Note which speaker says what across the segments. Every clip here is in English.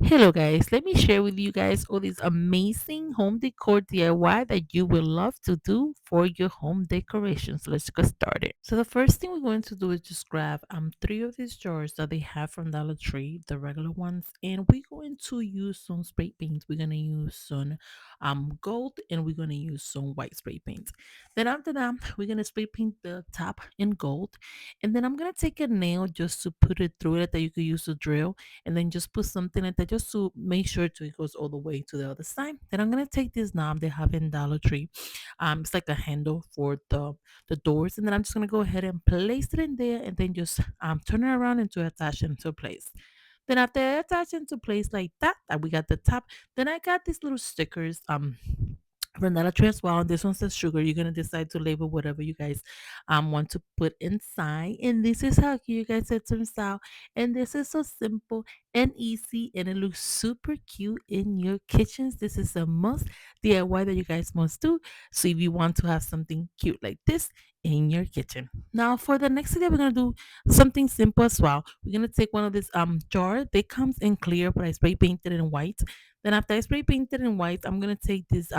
Speaker 1: Hello guys, let me share with you guys all these amazing home decor DIY that you will love to do for your home decorations. Let's get started. So the first thing we're going to do is just grab three of these jars that they have from Dollar Tree, the regular ones, and we're going to use some spray paints. We're gonna use some gold and we're gonna use some white spray paint. Then after that, we're gonna spray paint the top in gold, and then I'm gonna take a nail just to put it through it that you could use a drill and then just put something like that just to make sure it goes all the way to the other side. Then I'm gonna take this knob they have in Dollar Tree. It's like a handle for the doors, and then I'm just gonna go ahead and place it in there, and then just turn it around and to attach it into place. Then after I attach it into place like that we got the top. Then I got these little stickers. Vanilla tree as well. And this one says sugar. You're gonna decide to label whatever you guys want to put inside. And this is how you guys it turns out. And this is so simple and easy, and it looks super cute in your kitchens. This is a must DIY that you guys must do. So if you want to have something cute like this in your kitchen. Now for the next idea, we're gonna do something simple as well. We're gonna take one of this jar. They comes in clear, but I spray painted in white. Then after I spray painted in white, I'm gonna take this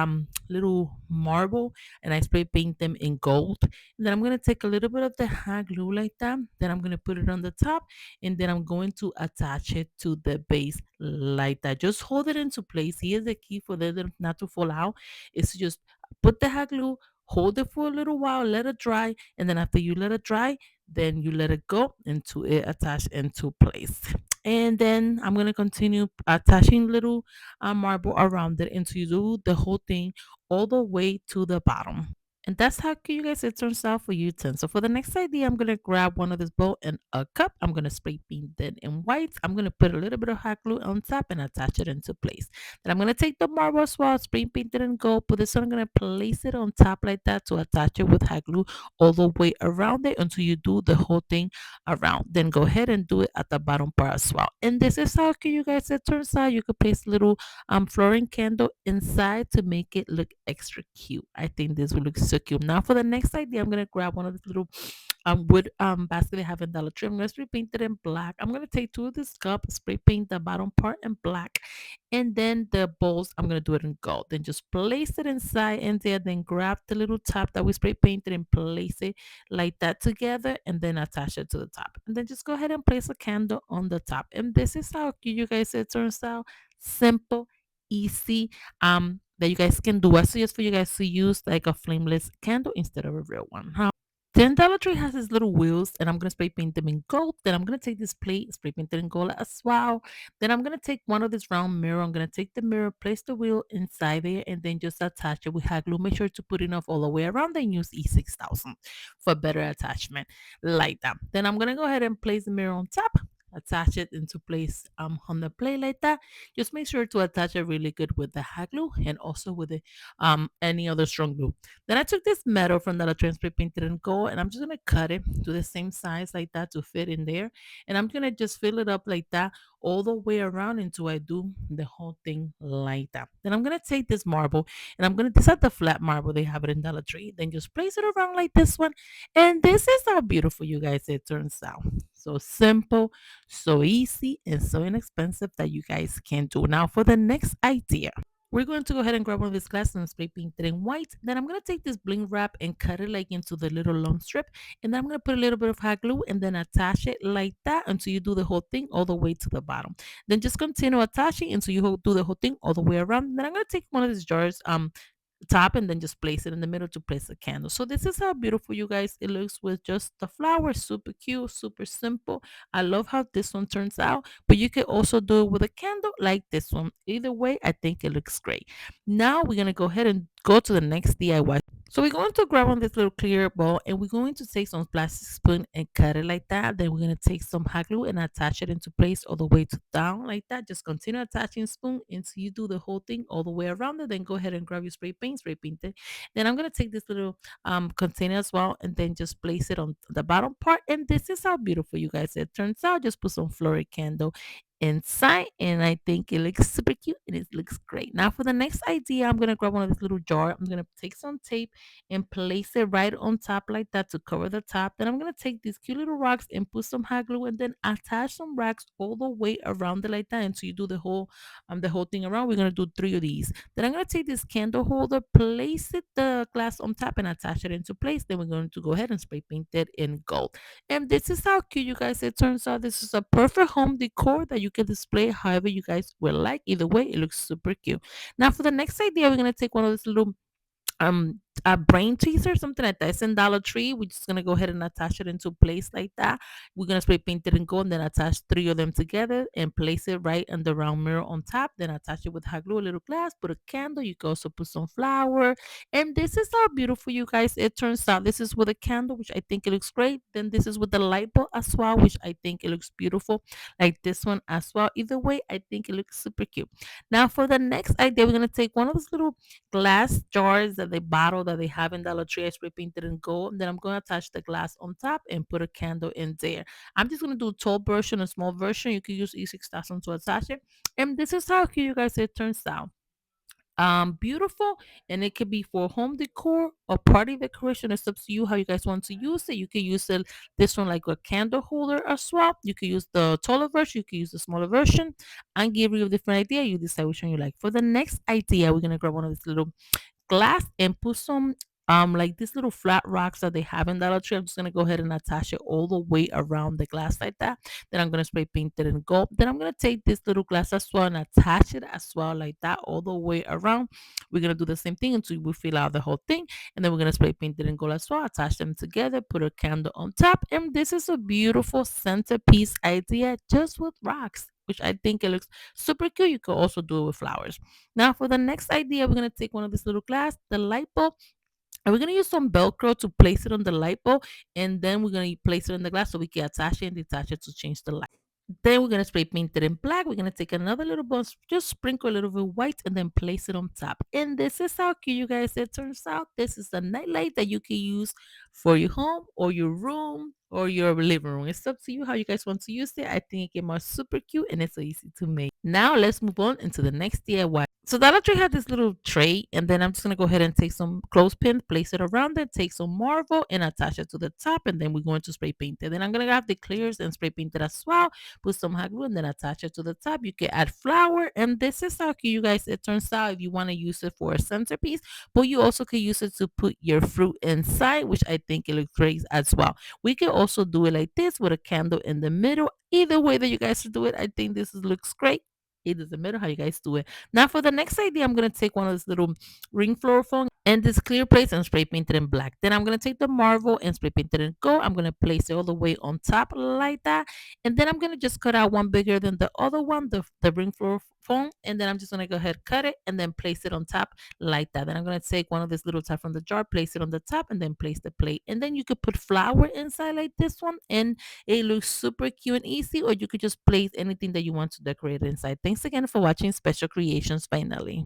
Speaker 1: little marble and I spray paint them in gold. And then I'm gonna take a little bit of the hot glue like that. Then I'm gonna put it on the top, and then I'm going to attach it to the base like that. Just hold it into place. Here's the key for them not to fall out. Is to just put the hot glue, hold it for a little while, let it dry, and then after you let it dry, then you let it go into it attach into place. And then I'm gonna continue attaching little marble around it until you do the whole thing all the way to the bottom. And that's how you guys it turns out for you 10. So for the next idea, I'm gonna grab one of this bowl and a cup. I'm gonna spray paint it in white. I'm gonna put a little bit of hot glue on top and attach it into place. Then I'm gonna take the marble as well, spray paint it in gold. But this one I'm gonna place it on top like that to attach it with hot glue all the way around it until you do the whole thing around. Then go ahead and do it at the bottom part as well. And this is how you guys it turns out. You could place little fluorescent candle inside to make it look extra cute. I think this will look so cute. Now for the next idea, I'm gonna grab one of these little wood basket they have in Dollar Tree. I'm gonna spray paint it in black. I'm gonna take two of this cup, spray paint the bottom part in black, and then the bowls I'm gonna do it in gold. Then just place it inside and there. Then grab the little top that we spray painted and place it like that together, and then attach it to the top. And then just go ahead and place a candle on the top. And this is how cute you guys it turns out. Simple, easy, that you guys can do. I suggest for you guys to use like a flameless candle instead of a real one. Then Dollar Tree has these little wheels, and I'm gonna spray paint them in gold. Then I'm gonna take this plate, spray paint it in gold as well. Then I'm gonna take one of this round mirror. I'm gonna take the mirror, place the wheel inside there, and then just attach it with hot glue. Make sure to put enough all the way around and use E6000 for better attachment like that. Then I'm gonna go ahead and place the mirror on top. Attach it into place on the plate like that. Just make sure to attach it really good with the hot glue and also with the any other strong glue. Then I took this metal from the transfer painted and gold, and I'm just gonna cut it to the same size like that to fit in there. And I'm gonna just fill it up like that all the way around until I do the whole thing like that. Then I'm gonna take this marble and I'm gonna decide the flat marble they have it in Dollar Tree. Then just place it around like this one. And this is how beautiful you guys it turns out. So simple, so easy, and so inexpensive that you guys can do. Now for the next idea. We're going to go ahead and grab one of these glasses and spray paint it in white. Then I'm going to take this bling wrap and cut it like into the little long strip. And then I'm going to put a little bit of hot glue and then attach it like that until you do the whole thing all the way to the bottom. Then just continue attaching until you do the whole thing all the way around. Then I'm going to take one of these jars, top, and then just place it in the middle to place the candle. So this is how beautiful you guys it looks with just the flowers. Super cute, super simple. I love how this one turns out, but you can also do it with a candle like this one. Either way, I think it looks great. Now we're gonna go ahead and go to the next DIY. So we're going to grab on this little clear ball, and we're going to take some plastic spoon and cut it like that. Then we're going to take some hot glue and attach it into place all the way to down like that. Just continue attaching spoon until you do the whole thing all the way around it. Then go ahead and grab your spray paint it. Then I'm going to take this little container as well, and then just place it on the bottom part. And this is how beautiful you guys it turns out. Just put some florid candle inside, and I think it looks super cute and it looks great. Now for the next idea, I'm gonna grab one of this little jar. I'm gonna take some tape and place it right on top like that to cover the top. Then I'm gonna take these cute little rocks and put some hot glue and then attach some racks all the way around it like that. And so you do the whole thing around. We're gonna do three of these. Then I'm gonna take this candle holder, place it the glass on top and attach it into place. Then we're going to go ahead and spray paint it in gold. And this is how cute, you guys, it turns out. This is a perfect home decor that you can display however you guys will like. Either way, it looks super cute. Now for the next idea, we're gonna take one of those little a brain teaser, something like that. It's in Dollar Tree. We're just gonna go ahead and attach it into place like that. We're gonna spray paint it in gold and then attach three of them together and place it right on the round mirror on top. Then attach it with hot glue, a little glass, put a candle. You can also put some flour. And this is how beautiful, you guys, it turns out. This is with a candle, which I think it looks great. Then this is with the light bulb as well, which I think it looks beautiful. Like this one as well. Either way, I think it looks super cute. Now for the next idea, we're gonna take one of those little glass jars that they bottle that they have in Dollar Tree. I spray painted in gold. And then I'm gonna attach the glass on top and put a candle in there. I'm just gonna do a tall version, a small version. You can use E6000 to attach it. And this is how cute, you guys, it turns out. Beautiful, and it could be for home decor or party decoration. It's up to you how you guys want to use it. You can use it this one like a candle holder as well. You can use the taller version, you can use the smaller version. And give you a different idea. You decide which one you like. For the next idea, we're gonna grab one of these little glass and put some like these little flat rocks that they have in Dollar Tree. I'm just gonna go ahead and attach it all the way around the glass like that. Then I'm gonna spray paint it in gold. Then I'm gonna take this little glass as well and attach it as well like that all the way around. We're gonna do the same thing until we fill out the whole thing, and then we're gonna spray paint it in gold as well. Attach them together, put a candle on top, and this is a beautiful centerpiece idea just with rocks, which I think it looks super cute. You could also do it with flowers. Now, for the next idea, we're going to take one of this little glass, the light bulb, and we're going to use some Velcro to place it on the light bulb. And then we're going to place it in the glass so we can attach it and detach it to change the light. Then we're gonna spray paint it in black. We're gonna take another little ball, just sprinkle a little bit white, and then place it on top. And this is how cute, you guys. It turns out this is a night light that you can use for your home or your room or your living room. It's up to you how you guys want to use it. I think it came out super cute and it's so easy to make. Now let's move on into the next DIY. So Dollar Tree had this little tray, and then I'm just gonna go ahead and take some clothespin, place it around it, take some marble, and attach it to the top, and then we're going to spray paint it. Then I'm gonna have the clears and spray paint it as well. Put some hot glue and then attach it to the top. You can add flour, and this is how cute, you guys, it turns out if you want to use it for a centerpiece, but you also can use it to put your fruit inside, which I think it looks great as well. We can also do it like this with a candle in the middle. Either way that you guys do it, I think looks great. It doesn't matter how you guys do it. Now for the next idea, I'm gonna take one of those little ring floor foam and this clear place and spray paint it in black. Then I'm gonna take the marble and spray paint it in gold. I'm gonna place it all the way on top like that. And then I'm gonna just cut out one bigger than the other one, the ring floor foam. And then I'm just gonna go ahead, cut it, and then place it on top like that. Then I'm gonna take one of this little top from the jar, place it on the top, and then place the plate. And then you could put flour inside like this one, and it looks super cute and easy, or you could just place anything that you want to decorate inside. Thanks again for watching Special Creations by Nelly.